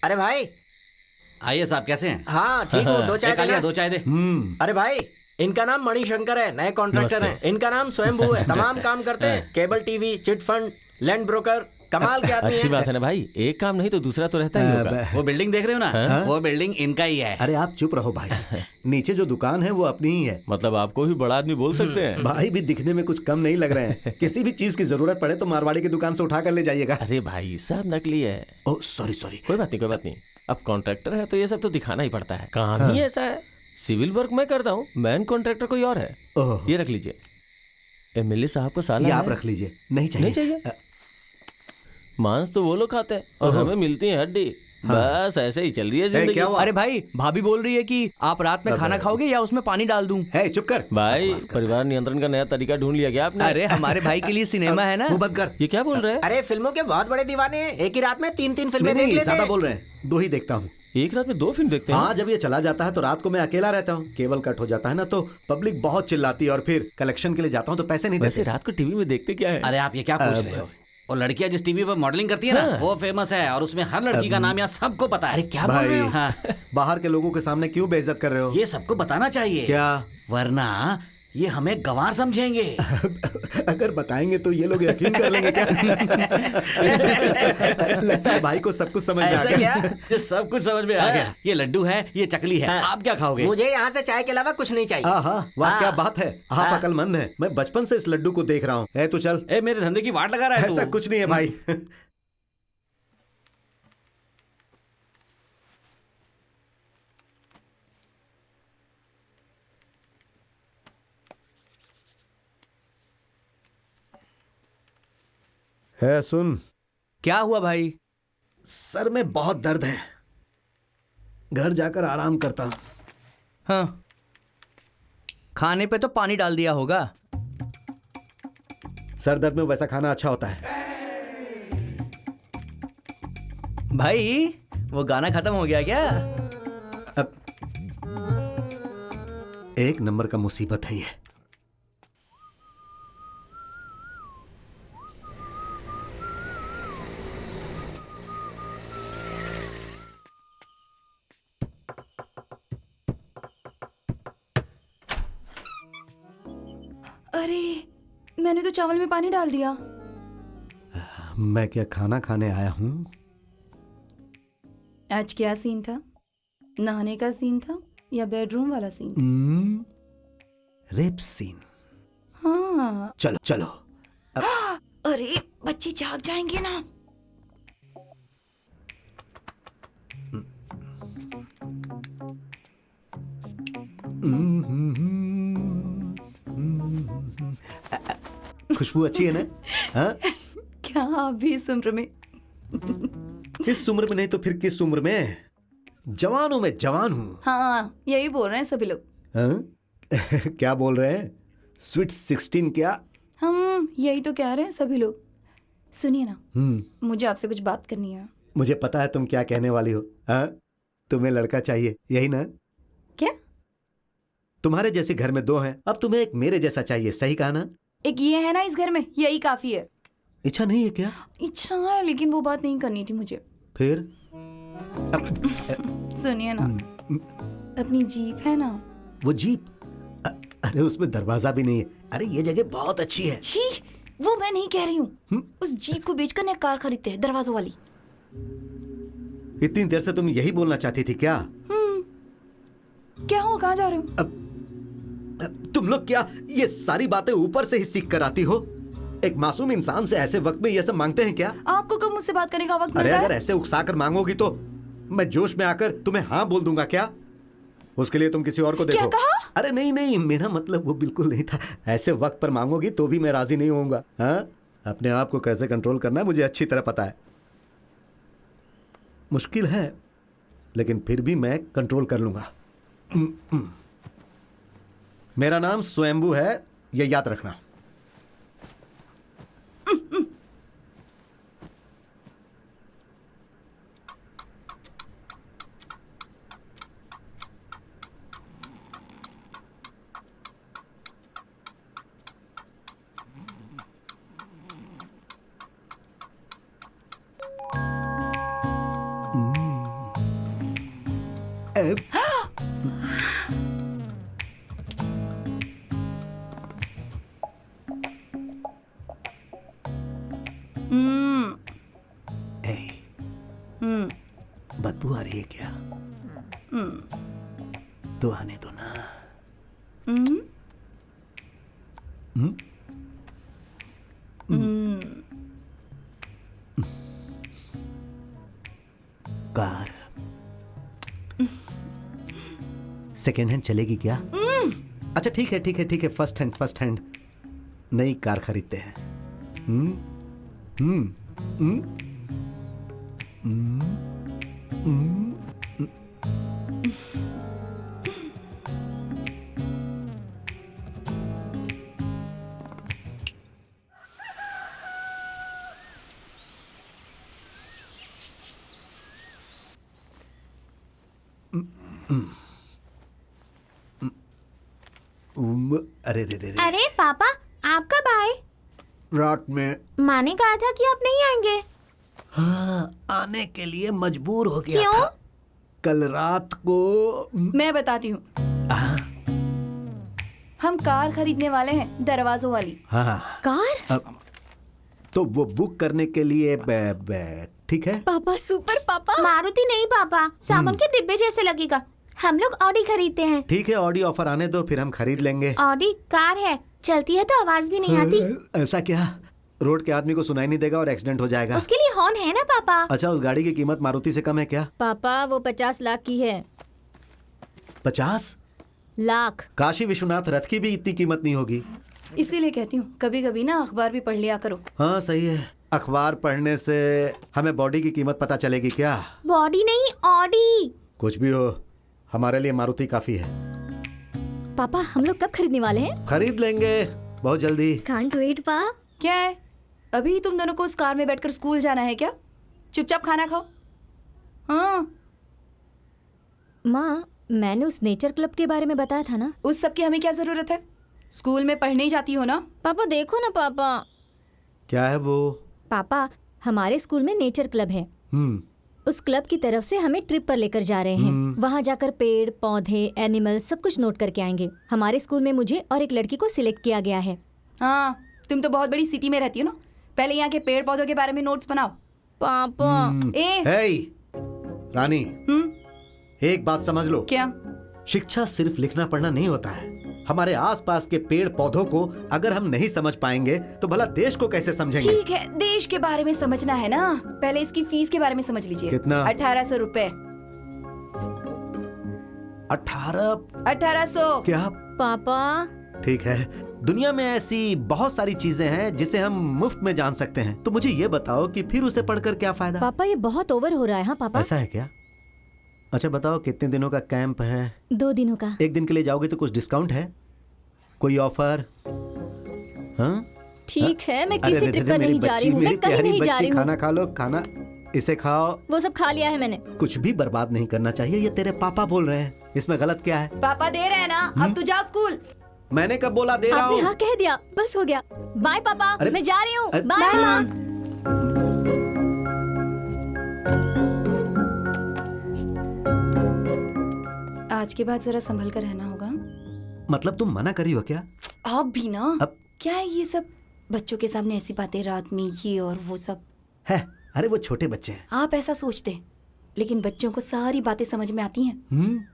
अरे भाई। आइए साहब, कैसे हैं? हाँ ठीक हूँ, दो चाय एक आलिया, देना। दो चाय दे। अरे भाई, इनका नाम मणिशंकर है, नए कॉन्ट्रैक्टर हैं। इनका नाम स्वयंभू है, तमाम काम करते हैं, cable TV, chit fund, land broker, कमाल के आदमी अच्छी हैं। बात है ना भाई, एक काम नहीं तो दूसरा तो रहता ही होगा। वो बिल्डिंग देख रहे हो ना, वो बिल्डिंग इनका ही है। अरे आप चुप रहो भाई, नीचे जो दुकान है वो अपनी ही है। मतलब आपको भी बड़ा आदमी बोल सकते हैं। भाई भी दिखने में कुछ कम नहीं लग रहे हैं। किसी भी चीज की जरूरत पड़े तो मारवाड़ी की दुकान से उठा कर ले जाइएगा। अरे भाई साहब नकली है। Oh sorry sorry. कोई बात नहीं, कोई बात नहीं। अब कॉन्ट्रैक्टर है तो ये सब तो दिखाना ही पड़ता है, काम ही ऐसा है। सिविल वर्क मैं करता हूँ, मैन कॉन्ट्रैक्टर कोई और है। ओह ये रख लीजिए, एमएलए साहब को साला ये है। आप रख लीजिए। नहीं चाहिए। नहीं चाहिए। मांस तो वो लोग खाते हैं और हमें मिलती है हड्डी। बस ऐसे ही चल रही है जिंदगी। क्या हुआ? अरे भाई, भाभी बोल रही है कि आप रात में खाना खाओगे या उसमें पानी डाल दूं। है चुप कर भाई, परिवार नियंत्रण का नया तरीका ढूंढ लिया क्या आपने? अरे हमारे भाई के लिए सिनेमा है ना। वो बंद कर। ये क्या बोल रहे हैं? अरे फिल्मों के बहुत बड़े दीवाने हैं, एक ही रात में 3-3 फिल्में नहीं देख नहीं लेते ज्यादा हैं। बोल रहे हैं, 2 ही देखता हूँ। एक रात में 2 फिल्म देखते हैं? हाँ जब ये चला जाता है तो रात को मैं अकेला रहता हूँ, केबल कट हो जाता है ना तो पब्लिक बहुत चिल्लाती है और फिर कलेक्शन के लिए जाता हूँ तो पैसे नहीं वैसे देते। रात को टीवी में देखते क्या है? अरे आप ये क्या पूछ रहे हो? वो लड़कियां जिस टीवी पर मॉडलिंग करती है ना, वो फेमस है और उसमें हर लड़की का नाम यहाँ सबको पता है। अरे क्या बोल रहे हो? हाँ, बाहर के लोगों के सामने क्यों बेइज्जत कर रहे हो? ये सबको बताना चाहिए। क्या? वरना ये हमें गंवार समझेंगे। अगर बताएंगे तो ये लोग यकीन कर लेंगे क्या? लगता है भाई को सब कुछ समझ में आ ऐसा गया। क्या? ये सब कुछ समझ में आ गया। ये लड्डू है, ये चकली है, आप क्या खाओगे? मुझे यहाँ से चाय के अलावा कुछ नहीं चाहिए। हाँ वाह क्या हाँ। बात है, आप अकलमंद हैं। मैं बचपन से इस लड्डू को देख रहा हूँ। है तो चल। ए, मेरे धंधे की वाट लगा रहा है तू। ऐसा कुछ नहीं है भाई। है सुन, क्या हुआ भाई? सर में बहुत दर्द है, घर जाकर आराम करता हूँ। हाँ, खाने पे तो पानी डाल दिया होगा। सर दर्द में वैसा खाना अच्छा होता है। भाई वो गाना खत्म हो गया क्या? अब एक नंबर का मुसीबत है ये। अरे मैंने तो चावल में पानी डाल दिया। मैं क्या खाना खाने आया हूँ? आज क्या सीन था? नहाने का सीन था या बेडरूम वाला सीन? Rape scene. हाँ। चलो चलो। अरे बच्चे जाग जाएंगे ना। खुशबू अच्छी है ना? हाँ? क्या आप भी इस उम्र में? इस उम्र में नहीं तो फिर किस उम्र में? जवानों में जवान हूँ। हाँ यही बोल रहे हैं सभी लोग। हाँ? क्या बोल रहे हैं? स्वीट 16 क्या? हम यही तो कह रहे हैं सभी लोग। सुनिए ना, मुझे आपसे कुछ बात करनी है। मुझे पता है तुम क्या कहने वाली हो। हाँ? तुम्हें लड़का चाहिए, यही ना? क्या? तुम्हारे जैसे घर में 2 हैं, अब तुम्हें एक मेरे जैसा चाहिए, सही कहा ना? एक ये है ना इस घर में, यही काफी है। इच्छा नहीं है क्या? इच्छा है लेकिन वो बात नहीं करनी थी मुझे। फिर? सुनिए ना, अपनी जीप है ना, वो जीप? अरे उसमें दरवाजा भी नहीं है। अरे ये जगह बहुत अच्छी है। छी, वो मैं नहीं कह रही हूँ। उस जीप को बेचकर नया कार खरीदते हैं, दरवाजों वाली। इतनी देर से तुम यही बोलना चाहती थी क्या? क्या हो, कहाँ जा रहे हो? अब तुम लोग क्या ये सारी बातें ऊपर से ही सीख कर आती हो? एक मासूम इंसान से ऐसे वक्त में ये सब मांगते हैं क्या? आपको कब मुझसे बात करने का वक्त अरे मिलता है? अगर ऐसे उकसा कर मांगोगी तो मैं जोश में आकर तुम्हें हाँ बोल दूंगा क्या? उसके लिए तुम किसी और को देखो। क्या कहा? अरे नहीं नहीं, मेरा मतलब वो बिल्कुल नहीं था। ऐसे वक्त पर मांगोगी तो भी मैं राजी नहीं होऊंगा। हाँ? अपने आप को कैसे कंट्रोल करना है मुझे अच्छी तरह पता है। मुश्किल है लेकिन फिर भी मैं कंट्रोल कर लूंगा। मेरा नाम स्वयंभू है, ये याद रखना। ए, बदबू आ रही है क्या? तो आने दो ना। कार सेकेंड हैंड चलेगी क्या? अच्छा ठीक है ठीक है ठीक है, फर्स्ट हैंड नई कार खरीदते हैं। अरे रे रे रे। अरे पापा, आप कब आए? रात में। माँ ने कहा था कि आप नहीं आएंगे। हाँ, आने के लिए मजबूर हो गया क्यों? था। कल रात को मैं बताती हूँ। हम कार खरीदने वाले हैं, दरवाजों वाली। हाँ कार? तो वो बुक करने के लिए ठीक है। पापा सुपर पापा। मारुति नहीं पापा, साबुन के डिब्बे जैसे लगेगा। हम लोग ऑडी खरीदते हैं। ठीक है, ऑडी ऑफर आने दो, फिर हम खरीद लेंगे। ऑडी कार है, चलती है तो आवाज भी नहीं आती। ऐसा क्या? रोड के आदमी को सुनाई नहीं देगा और एक्सीडेंट हो जाएगा। उसके लिए हॉर्न है ना पापा। अच्छा, उस गाड़ी की कीमत मारुति से कम है क्या? पापा वो 50 लाख की है। 50 लाख? काशी विश्वनाथ रथ की भी इतनी कीमत नहीं होगी। इसीलिए कहती हूँ कभी कभी ना अखबार भी पढ़ लिया करो। हाँ सही है, अखबार पढ़ने से हमें बॉडी की कीमत पता चलेगी क्या? बॉडी नहीं, ऑडी। कुछ भी हो, हमारे लिए मारुति काफी है। पापा हम लोग कब खरीदने वाले हैं? खरीद लेंगे बहुत जल्दी। कांट वेट पा। क्या है, अभी तुम दोनों को उस कार में बैठकर स्कूल जाना है क्या? चुपचाप खाना खाओ। हाँ। माँ, मैंने उस नेचर क्लब के बारे में बताया था ना। उस सब की हमें क्या जरूरत है? स्कूल में पढ़ने ही जाती हो ना। पापा देखो ना पापा। क्या है वो? पापा हमारे स्कूल में नेचर क्लब है। उस क्लब की तरफ से हमें ट्रिप पर लेकर जा रहे हैं। वहाँ जाकर पेड़ पौधे एनिमल सब कुछ नोट करके आएंगे। हमारे स्कूल में मुझे और एक लड़की को सिलेक्ट किया गया है। हाँ, तुम तो बहुत बड़ी सिटी में रहती हो ना, पहले यहाँ के पेड़ पौधों के बारे में नोट्स बनाओ। पापा रानी, एक बात समझ लो। क्या? शिक्षा सिर्फ लिखना पढ़ना नहीं होता है। हमारे आसपास के पेड़ पौधों को अगर हम नहीं समझ पाएंगे तो भला देश को कैसे समझेंगे? ठीक है, देश के बारे में समझना है ना, पहले इसकी फीस के बारे में समझ लीजिए। कितना? 1800 रुपए। 1800। क्या? पापा ठीक है, दुनिया में ऐसी बहुत सारी चीजें हैं जिसे हम मुफ्त में जान सकते हैं, तो मुझे ये बताओ कि फिर उसे पढ़कर क्या फायदा? पापा ये बहुत ओवर हो रहा है। हाँ पापा। ऐसा है क्या? अच्छा बताओ, कितने दिनों का कैंप है? 2 दिनों का। एक दिन के लिए जाओगे तो कुछ डिस्काउंट है? कोई ऑफर? हाँ ठीक है, मैं किसी ट्रिप पर नहीं जा रही हूँ, मैं कहीं नहीं जा रही हूँ। खाना खा लो, खाना इसे खाओ। वो सब खा लिया है मैंने। कुछ भी बर्बाद नहीं करना चाहिए, ये तेरे पापा बोल रहे हैं, इसमें गलत क्या है? पापा दे रहे हैं ना, अब तू जा स्कूल। मैंने कब बोला दे रहा आपने हूँ? हाँ कह दिया, बस हो गया। बाय पापा, मैं जा रही हूँ। बाय माँ। आज के बाद जरा संभल कर रहना होगा। मतलब तुम मना करी हो क्या? आप भी ना। अब क्या है ये सब, बच्चों के सामने ऐसी बातें रात में, ये और वो सब है? अरे वो छोटे बच्चे हैं। आप ऐसा सोचते हैं, लेकिन बच्चों को सारी बातें समझ में आती हैं।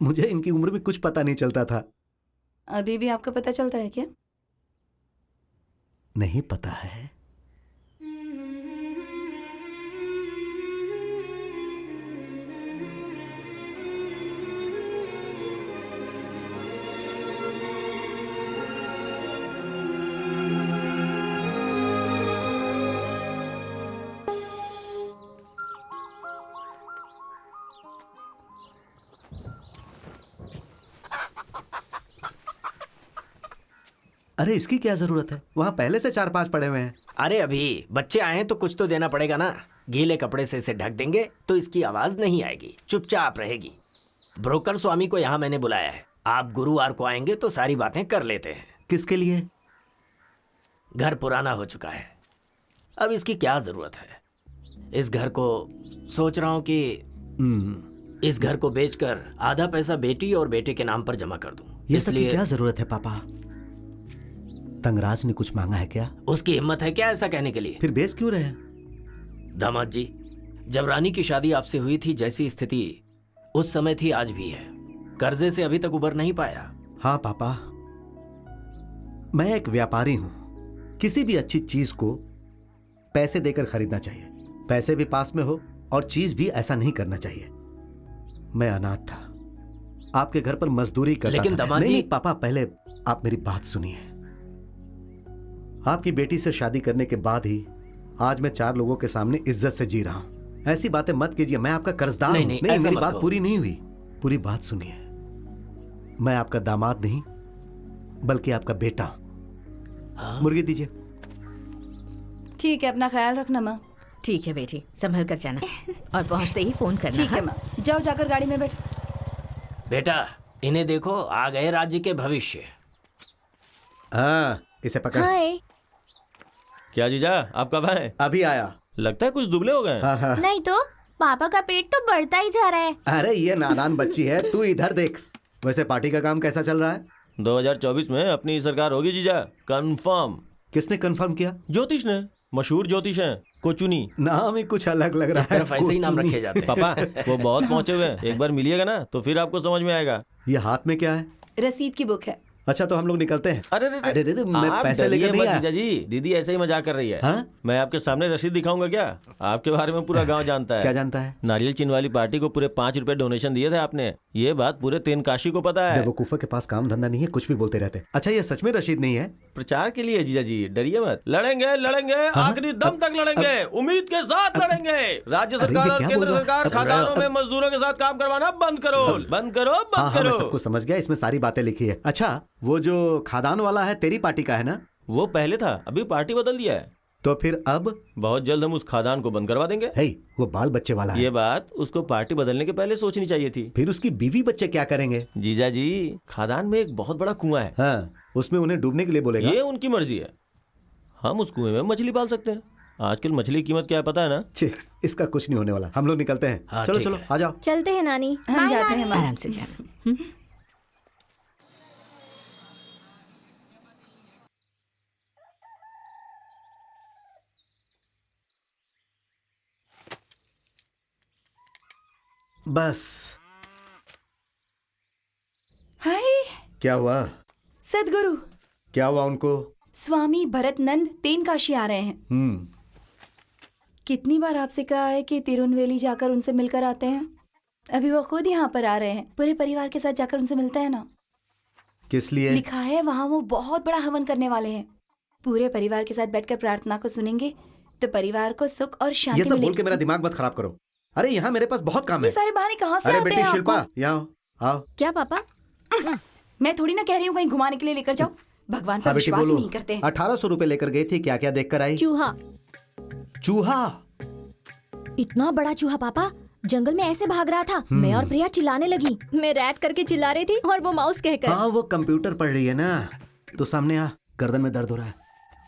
मुझे इनकी उम्र में कुछ पता नहीं चलता था। अभी भी आपको पता चलता है क्या? नहीं पता है। अरे इसकी क्या जरूरत है, वहाँ पहले से 4-5 पड़े हुए हैं। अरे अभी बच्चे आए हैं तो कुछ तो देना पड़ेगा ना। गीले कपड़े से इसे ढक देंगे तो इसकी आवाज नहीं आएगी, चुपचाप रहेगी। ब्रोकर स्वामी को यहाँ मैंने बुलाया है, आप गुरुवार को आएंगे तो सारी बातें कर लेते हैं। किसके लिए? घर पुराना हो चुका है, अब इसकी क्या जरूरत है। इस घर को सोच रहा हूँ कि इस घर को बेचकर आधा पैसा बेटी और बेटे के नाम पर जमा कर दूं। ये सब की क्या जरूरत है पापा? तंगराज ने कुछ मांगा है क्या? उसकी हिम्मत है क्या ऐसा कहने के लिए? फिर बेच क्यों रहे हैं? दामाद जी, जब रानी की शादी आपसे हुई थी जैसी स्थिति उस समय थी आज भी है। कर्जे से अभी तक उबर नहीं पाया। हाँ पापा, मैं एक व्यापारी हूं। किसी भी अच्छी चीज को पैसे देकर खरीदना चाहिए। पैसे भी पास में हो और चीज भी ऐसा नहीं करना चाहिए। मैं अनाथ था, आपके घर पर मजदूरी करता लेकिन था। दामाद जी- नहीं पापा, पहले आप मेरी बात सुनिए। आपकी बेटी से शादी करने के बाद ही आज मैं 4 लोगों के सामने इज्जत से जी रहा हूं। ऐसी बातें मत कीजिए, मैं आपका कर्जदार नहीं, हूं। नहीं, नहीं, ऐसा मेरी मत बात कहो। पूरी नहीं हुई। पूरी बात सुनिए। मैं आपका दामाद नहीं बल्कि आपका बेटा हूं। मुर्गी दीजिए। ठीक है, अपना ख्याल रखना माँ। ठीक है बेटी, संभल कर जाना और पहुंचते ही फोन करना। ठीक है हाँ? माँ, जाओ जाकर गाड़ी में बैठ। बेटा, इन्हें देखो, आ गए राज्य के भविष्य। हाँ, इसे पकड़। हाय। क्या जीजा, आप कब आए? अभी आया। लगता है कुछ दुबले हो गए। हाँ हाँ। नहीं तो पापा का पेट तो बढ़ता ही जा रहा है। अरे ये नादान बच्ची है, तू इधर देख। वैसे पार्टी का काम कैसा चल रहा है? 2024 में अपनी सरकार होगी जीजा, कंफर्म। किसने कंफर्म किया? ज्योतिष ने, मशहूर ज्योतिष हैं, कोचुनी। नाम ही कुछ अलग लग रहा इस तरफ है। ऐसे ही नाम कोचुनी। रखे जाते हैं। पापा वो बहुत पहुंचे हुए हैं, एक बार मिलिएगा ना तो फिर आपको समझ में आएगा। ये हाथ में क्या है? रसीद की बुक है। अच्छा तो हम लोग निकलते हैं। अरे अरे, मैं आप पैसे डरिए लेकर नहीं मत आया। जीजा जी, दीदी ऐसे ही मजाक कर रही है। हाँ? मैं आपके सामने रसीद दिखाऊंगा क्या? आपके बारे में पूरा गांव जानता है। क्या जानता है? नारियल चीन वाली पार्टी को पूरे 5 रुपए डोनेशन दिए थे आपने। ये बात पूरे तेनकाशी को पता है। बेवकूफा के पास काम धंधा नहीं है, कुछ भी बोलते रहते। अच्छा ये सच में रशीद नहीं है? प्रचार के लिए जीजा जी, डरिए मत। लड़ेंगे लड़ेंगे, आखिरी दम तक लड़ेंगे, उम्मीद के साथ लड़ेंगे। राज्य अरे, सरकार ये और क्या केंद्र बोल रहा है? सरकार खादानों में मजदूरों के साथ काम करवाना बंद करो, बंद करो, हाँ बंद हाँ, मैं करो। सबको समझ गया, इसमें सारी बातें लिखी है। अच्छा वो जो खादान वाला है तेरी पार्टी का है ना? वो पहले था, अभी पार्टी बदल दिया है। तो फिर अब? बहुत जल्द हम उस खादान को बंद करवा देंगे। है वो बाल बच्चे वाला है। ये बात उसको पार्टी बदलने के पहले सोचनी चाहिए थी। फिर उसकी बीवी बच्चे क्या करेंगे? जीजा जी, खादान में एक बहुत बड़ा कुआं है। हाँ, उसमें उन्हें डूबने के लिए बोलेगा। ये उनकी मर्जी है। हम उस कुएं में मछली पाल सकते हैं। आजकल मछली की कीमत क्या है पता है ना? छे, इसका कुछ नहीं होने वाला। हम लोग निकलते हैं। हाँ, चलो ठीक चलो है। आ जाओ। चलते हैं नानी। हम जाते हैं माँ। आराम से जाना। बस। हाय क्या हुआ? सदगुरु क्या हुआ उनको? स्वामी भरतनंद तेनकाशी आ रहे हैं। कितनी बार आपसे कहा है कि तिरुनवेली जाकर उनसे मिलकर आते हैं। अभी वो खुद यहाँ पर आ रहे हैं। पूरे परिवार के साथ जाकर उनसे मिलते हैं ना। किस लिए? लिखा है वहाँ वो बहुत बड़ा हवन करने वाले हैं। पूरे परिवार के साथ बैठकर प्रार्थना को सुनेंगे तो परिवार को सुख और ये शांति सब बोल मिलेगी। के मेरा दिमाग मत खराब करो। अरे यहाँ मेरे पास बहुत काम ये है। सारे बहाने कहाँ से अरे आते बेटी हैं शिल्पा, आपको? यहाँ आओ, आओ। क्या पापा? मैं थोड़ी ना कह रही हूँ कहीं घुमाने के लिए लेकर जाओ। भगवान पर हाँ बेटी विश्वास ही बोलो। नहीं करते हैं। 1800 रुपए लेकर गई थी, क्या क्या देख कर आई? चूहा। चूहा? इतना बड़ा चूहा पापा, जंगल में ऐसे भाग रहा था। मैं और प्रिया चिल्लाने लगी। मैं रैट करके चिल्ला रही थी और वो माउस कहकर। हाँ वो कंप्यूटर पढ़ रही है ना। तो सामने आ, गर्दन में दर्द हो रहा है।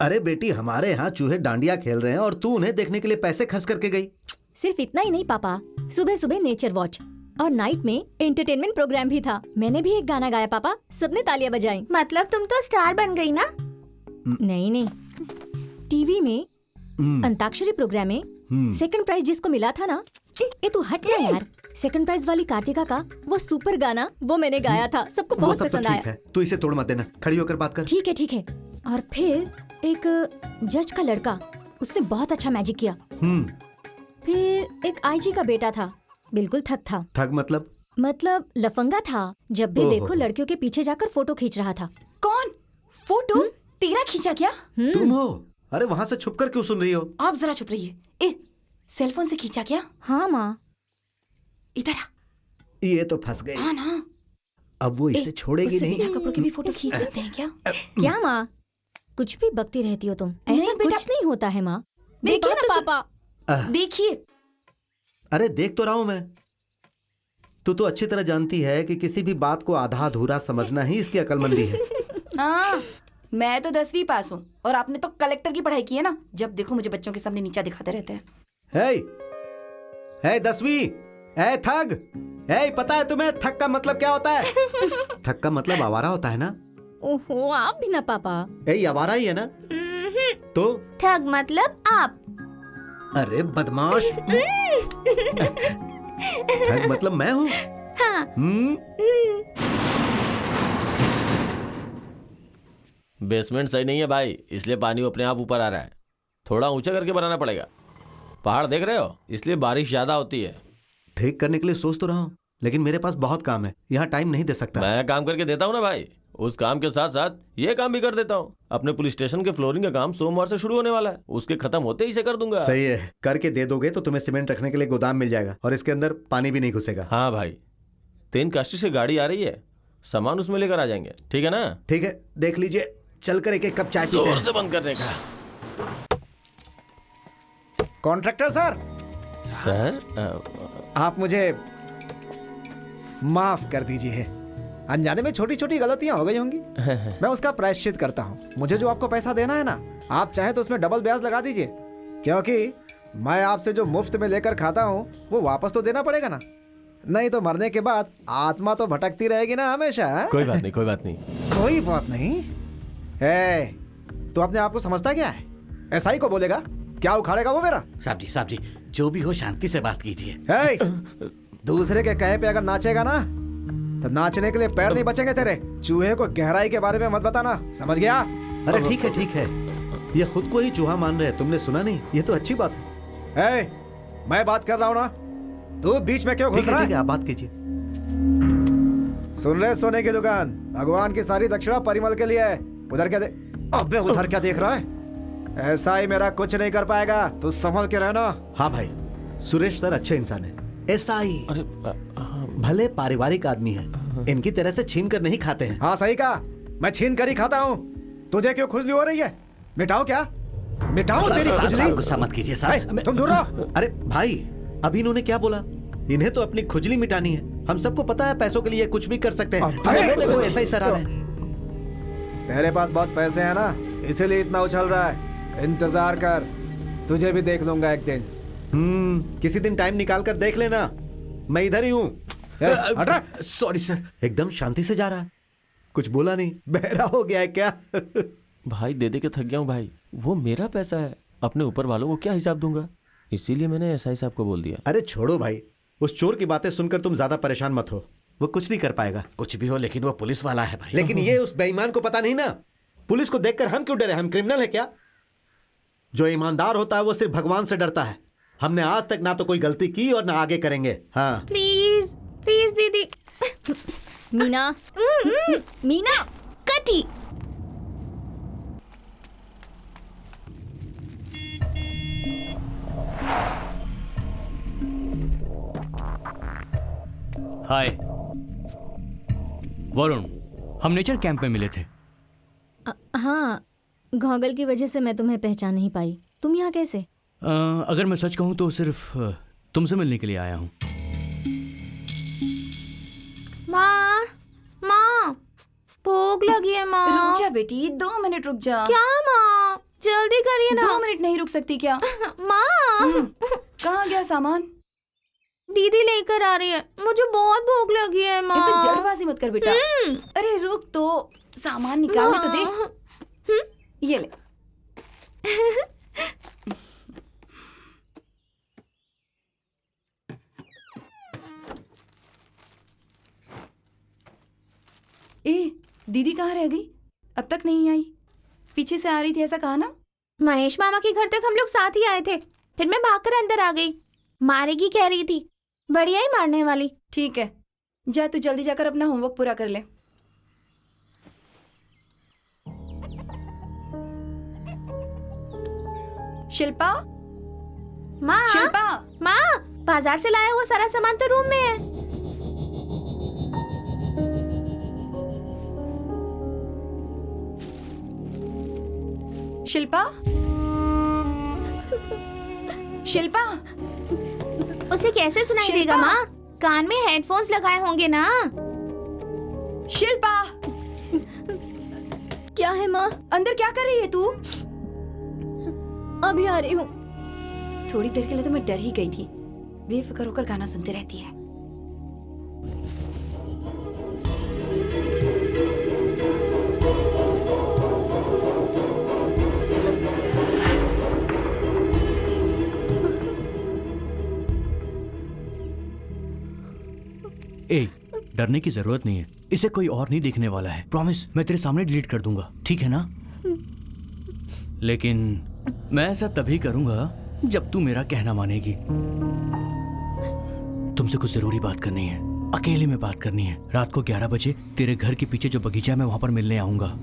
अरे बेटी हमारे यहाँ चूहे डांडिया खेल रहे हैं और तू उन्हें देखने के लिए पैसे खर्च करके गई। सिर्फ इतना ही नहीं पापा, सुबह सुबह नेचर वॉच और नाइट में एंटरटेनमेंट प्रोग्राम भी था। मैंने भी एक गाना गाया पापा, सबने तालियां बजाई। मतलब तुम तो स्टार बन गई ना। नहीं नहीं, टीवी में अंताक्षरी प्रोग्राम में सेकंड प्राइज जिसको मिला था ना, ए तू हट ना यार। सेकंड प्राइज वाली कार्तिका का वो सुपर गाना वो मैंने गाया था, सबको वो बहुत सब तो पसंद ठीक आया। है, तू इसे तोड़ मत देना। खड़ी होकर बात कर। ठीक है ठीक है। और फिर एक जज का लड़का, उसने बहुत अच्छा मैजिक किया। फिर एक आईजी का बेटा था, बिल्कुल थक था। थक मतलब लफंगा था। जब भी ओहो। देखो लड़कियों के पीछे जाकर फोटो खींच रहा था। कौन? फोटो तेरा खींचा क्या? तुम हो? अरे वहाँ से छुप कर क्यों सुन रही हो? आप जरा चुप रहिए। ए, सेलफोन से खींचा क्या? हाँ माँ। इधर आ। ये तो फंस गई। हाँ ना। अब वो इसे छोड़ेगी उससे नहीं। बिना कपड़ों के भी फोटो खींच सकते हैं क्या? क्या माँ, कुछ भी बकती रहती हो तुम। नहीं ऐसा बेटा। कुछ नहीं होता है माँ। मेरी देखिए बात ना तो सुन। पापा। देखिए अरे देख तो रहा हूं मैं। तू तो अच्छी तरह जानती है कि किसी भी बात को आधा अधूरा समझना ही इसकी अक्लमंदी है। हाँ, मैं तो 10वीं पास हूँ और आपने तो कलेक्टर की पढ़ाई की है ना। जब देखो मुझे बच्चों के सामने नीचा दिखाते रहते हैं। है 10वीं? है थग? है पता है तुम्हें थग का मतलब क्या होता है? थग का मतलब आवारा होता है ना। ओहो, आप भी ना पापा। ए आवारा ही है ना? तो ठग मतलब आप। अरे बदमाश। ठग मतलब मैं हूँ? हाँ। बेसमेंट सही नहीं है भाई, इसलिए पानी अपने आप ऊपर आ रहा है। थोड़ा ऊंचा करके बनाना पड़ेगा। पहाड़ देख रहे हो, इसलिए बारिश ज्यादा होती है। ठीक करने के लिए सोच तो रहा हूँ, लेकिन मेरे पास बहुत काम है, यहाँ टाइम नहीं दे सकता। मैं काम करके देता हूँ ना भाई, उस काम के साथ साथ ये काम भी कर देता हूँ। अपने पुलिस स्टेशन के फ्लोरिंग का काम सोमवार से शुरू होने वाला है, उसके खत्म होते ही इसे कर दूंगा। सही है, करके दे दोगे तो तुम्हें सीमेंट रखने के लिए गोदाम मिल जाएगा और इसके अंदर पानी भी नहीं घुसेगा। हाँ भाई, 3 काशी से गाड़ी आ रही है, सामान उसमें लेकर आ जाएंगे, ठीक है ना? ठीक है, देख लीजिए, चलकर एक कप चाय पीते जोर हैं। से बंद करने का। कॉन्ट्रैक्टर सर, सर आप मुझे माफ कर दीजिए। अनजाने में छोटी छोटी गलतियां हो गई होंगी, मैं उसका प्रायश्चित करता हूँ। मुझे जो आपको पैसा देना है ना, आप चाहे तो उसमें डबल ब्याज लगा दीजिए, क्योंकि मैं आपसे जो मुफ्त में लेकर खाता हूँ वो वापस तो देना पड़ेगा ना, नहीं तो मरने के बाद आत्मा तो भटकती रहेगी ना हमेशा। कोई बात नहीं, कोई बात नहीं। कोई बात नहीं। तो अपने आप को समझता क्या है? एसआई को बोलेगा क्या उखाड़ेगा वो मेरा? साहब जी, जो भी हो शांति से बात कीजिए। दूसरे के कहे पे अगर नाचेगा ना तो नाचने के लिए पैर नहीं बचेंगे तेरे। चूहे को गहराई के बारे में मत बताना, समझ गया? अरे ठीक है, ये खुद को ही चूहा मान रहे हैं, तुमने सुना नहीं? ये तो अच्छी बात है। मैं बात कर रहा हूँ ना, तू बीच में क्यों घुस रहा है? ठीक है, आप बात कीजिए। सुन ले, सोने की दुकान, भगवान की सारी दक्षिणा परिमल के लिए है। उधर क्या अबे उधर क्या देख रहा है? ऐसा ही मेरा कुछ नहीं कर पाएगा, तू संभल के रहना। हाँ भाई, सुरेश सर अच्छे इंसान है, एसआई भले पारिवारिक आदमी है, इनकी तरह से छीन कर नहीं खाते हैं। हाँ सही कहा, मैं छीन कर ही खाता हूँ। तुझे क्यों खुजली हो रही है? मिटाओ क्या? मिटाओ तेरी खुजली। गुस्सा मत कीजिए साहब। तुम दूर रहो। अरे भाई, अभी इन्होंने क्या बोला? इन्हें तो अपनी खुजली मिटानी है। हम सबको पता है पैसों के लिए कुछ भी कर सकते हैं। अरे देखो, ऐसा ही सर आ रहा है। तेरे पास बहुत पैसे हैं ना, इसीलिए इतना उछल रहा है। इंतजार कर, तुझे भी देख लूंगा एक दिन। किसी दिन टाइम निकाल कर देख लेना, मैं इधर ही हूँ। Sorry sir. एकदम शांति से जा रहा है, कुछ बोला नहीं। बहरा हो गया है क्या? भाई दे के थक गया हूँ भाई, वो मेरा पैसा है, अपने ऊपर वालों को क्या हिसाब दूंगा, इसीलिए मैंने एसआई साहब को बोल दिया। अरे छोड़ो भाई, उस चोर की बातें सुनकर तुम ज्यादा परेशान मत हो, वो कुछ नहीं कर पाएगा। कुछ भी हो, लेकिन वो पुलिस वाला है भाई। लेकिन ये उस बेईमान को पता नहीं ना। पुलिस को देखकर हम क्यों डरे? हम क्रिमिनल है क्या? जो ईमानदार होता है वो सिर्फ भगवान से डरता है। हमने आज तक ना तो कोई गलती की और ना आगे करेंगे। हाँ प्लीज प्लीज दीदी। मीना, मीना, कटी। हाय वरुण, हम नेचर कैंप में मिले थे। हाँ, गॉगल की वजह से मैं तुम्हें पहचान नहीं पाई। तुम यहाँ कैसे? अगर मैं सच कहूँ तो सिर्फ तुमसे मिलने के लिए आया हूँ। माँ, माँ, भूख लगी है माँ। रुक जा बेटी, 2 मिनट रुक जा। क्या माँ, जल्दी करिए ना। 2 मिनट नहीं रुक सकती क्या? माँ, कहाँ गया सामान? दीदी लेकर आ रही है, मुझे बहुत भूख लगी है माँ। ऐसे जल्दबाजी मत कर बेटा। अरे रुक तो, सामान निकालने तो दे। ये ले। ए, दीदी कहाँ रह गई? अब तक नहीं आई। पीछे से आ रही थी ऐसा कहा ना? महेश मामा के घर तक हम लोग साथ ही आए थे, फिर मैं भागकर अंदर आ गई। मारेगी कह रही थी, बढ़िया ही मारने वाली। ठीक है, जा तू जल्दी जाकर अपना होमवर्क पूरा कर ले। शिल्पा, माँ, शिल्पा, माँ, बाजार से लाया हुआ सारा सामान तो रूम में है। शिल्पा, शिल्पा, उसे कैसे सुनाई देगा माँ? कान में हेडफोन्स लगाए होंगे ना। शिल्पा, क्या है माँ? अंदर क्या कर रही है तू? अभी आ रही हूँ। थोड़ी देर के लिए तो मैं डर ही गई थी। बेफिक्र होकर गाना सुनते रहती है। डरने की जरूरत नहीं है, इसे कोई और नहीं देखने वाला है। प्रॉमिस, मैं तेरे सामने डिलीट कर दूंगा, ठीक है ना? लेकिन मैं ऐसा तभी करूंगा जब तू मेरा कहना मानेगी। तुमसे कुछ जरूरी बात करनी है, अकेले में बात करनी है। रात को 11 बजे तेरे घर के पीछे जो बगीचा है मैं वहां पर मिलने आऊंगा।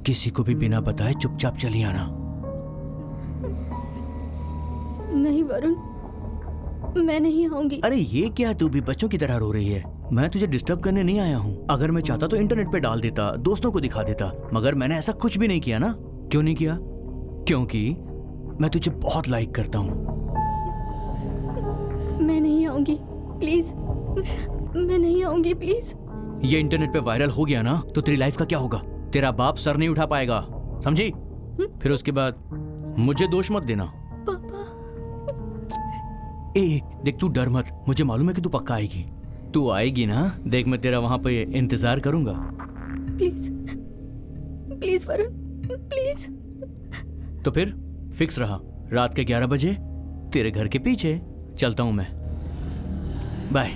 किसी को भी बिना बताए चुपचाप चली आना। नहीं वरुण, मैं नहीं आऊंगी। अरे ये क्या, तू भी बच्चों की तरह रो रही है? मैं तुझे डिस्टर्ब करने नहीं आया हूँ। अगर मैं चाहता तो इंटरनेट पे डाल देता, दोस्तों को दिखा देता, मगर मैंने ऐसा कुछ भी नहीं किया ना। क्यों नहीं किया? क्योंकि मैं तुझे बहुत लाइक करता हूँ। मैं नहीं आऊंगी, प्लीज। मैं नहीं आऊंगी, प्लीज। ये इंटरनेट पे वायरल हो गया ना तो तेरी लाइफ का क्या होगा? तेरा बाप सर नहीं उठा पाएगा, समझी? फिर उसके बाद मुझे दोष मत देना। पापा। ए देख, तू डर मत, मुझे मालूम है कि तू पक्का आएगी। तू आएगी ना, देख मैं तेरा वहां पे इंतजार करूंगा। Please please Varun, please. तो फिर फिक्स रहा, रात के 11 बजे तेरे घर के पीछे चलता हूं मैं। बाय।